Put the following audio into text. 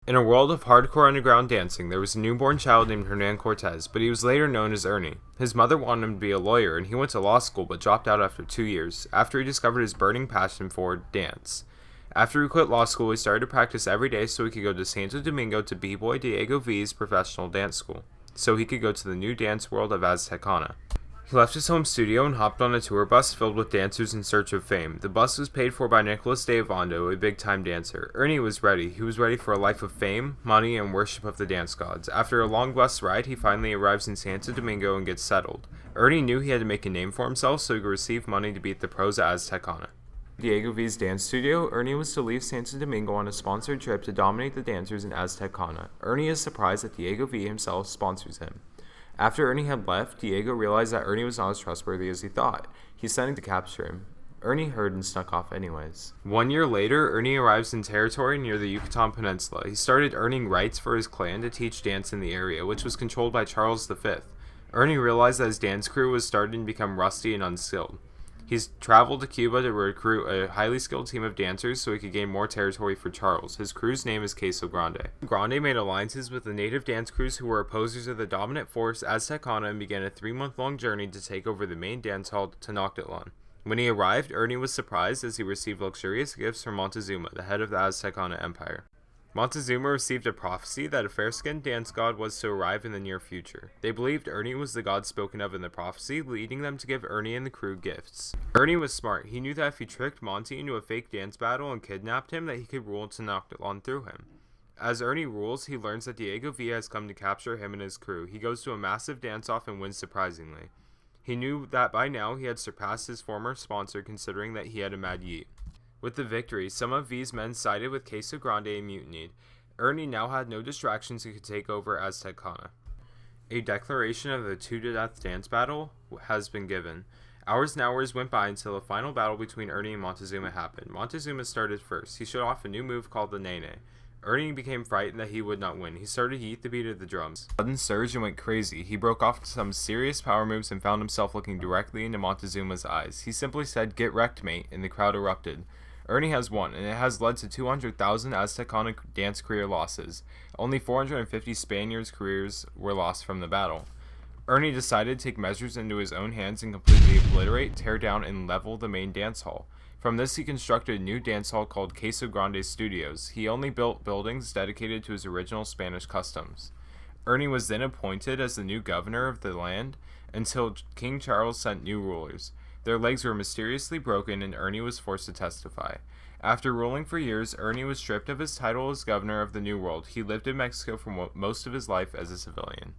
In a world of hardcore underground dancing, there was a newborn child named Hernan Cortes, but he was later known as Ernie. His mother wanted him to be a lawyer, and he went to law school but dropped out after 2 years, after he discovered his burning passion for dance. After he quit law school, he started to practice every day so he could go to Santo Domingo to B-Boy Diego V's professional dance school, so he could go to the new dance world of Aztecana. He left his home studio and hopped on a tour bus filled with dancers in search of fame. The bus was paid for by Nicholas de Ovando, a big-time dancer. Ernie was ready. He was ready for a life of fame, money, and worship of the dance gods. After a long bus ride, he finally arrives in Santo Domingo and gets settled. Ernie knew he had to make a name for himself so he could receive money to beat the pros at Aztecana. Diego V's dance studio, Ernie was to leave Santo Domingo on a sponsored trip to dominate the dancers in Aztecana. Ernie is surprised that Diego V himself sponsors him. After Ernie had left, Diego realized that Ernie was not as trustworthy as he thought. He sent him to capture him. Ernie heard and snuck off anyways. 1 year later, Ernie arrives in territory near the Yucatan Peninsula. He started earning rights for his clan to teach dance in the area, which was controlled by Charles V. Ernie realized that his dance crew was starting to become rusty and unskilled. He's traveled to Cuba to recruit a highly skilled team of dancers so he could gain more territory for Charles. His crew's name is Queso Grande. Grande made alliances with the native dance crews who were opposers of the dominant force Aztecana and began a 3-month-long journey to take over the main dance hall Tenochtitlan. When he arrived, Ernie was surprised as he received luxurious gifts from Montezuma, the head of the Aztecana Empire. Montezuma received a prophecy that a fair-skinned dance god was to arrive in the near future. They believed Ernie was the god spoken of in the prophecy, leading them to give Ernie and the crew gifts. Ernie was smart. He knew that if he tricked Monty into a fake dance battle and kidnapped him, that he could rule Tenochtitlan through him. As Ernie rules, he learns that Diego V has come to capture him and his crew. He goes to a massive dance-off and wins surprisingly. He knew that by now he had surpassed his former sponsor, considering that he had a mad yeet. With the victory, some of V's men sided with Queso Grande and mutinied. Ernie now had no distractions and could take over Aztecana. A declaration of the 2-to-death dance battle has been given. Hours and hours went by until the final battle between Ernie and Montezuma happened. Montezuma started first. He showed off a new move called the Nene. Ernie became frightened that he would not win. He started to eat the beat of the drums. Sudden surge and went crazy. He broke off some serious power moves and found himself looking directly into Montezuma's eyes. He simply said, "Get wrecked, mate," and the crowd erupted. Ernie has won, and it has led to 200,000 Aztecana dance career losses. Only 450 Spaniards' careers were lost from the battle. Ernie decided to take measures into his own hands and completely obliterate, tear down, and level the main dance hall. From this, he constructed a new dance hall called Queso Grande Studios. He only built buildings dedicated to his original Spanish customs. Ernie was then appointed as the new governor of the land until King Charles sent new rulers. Their legs were mysteriously broken and Ernie was forced to testify. After ruling for years, Ernie was stripped of his title as governor of the New World. He lived in Mexico for most of his life as a civilian.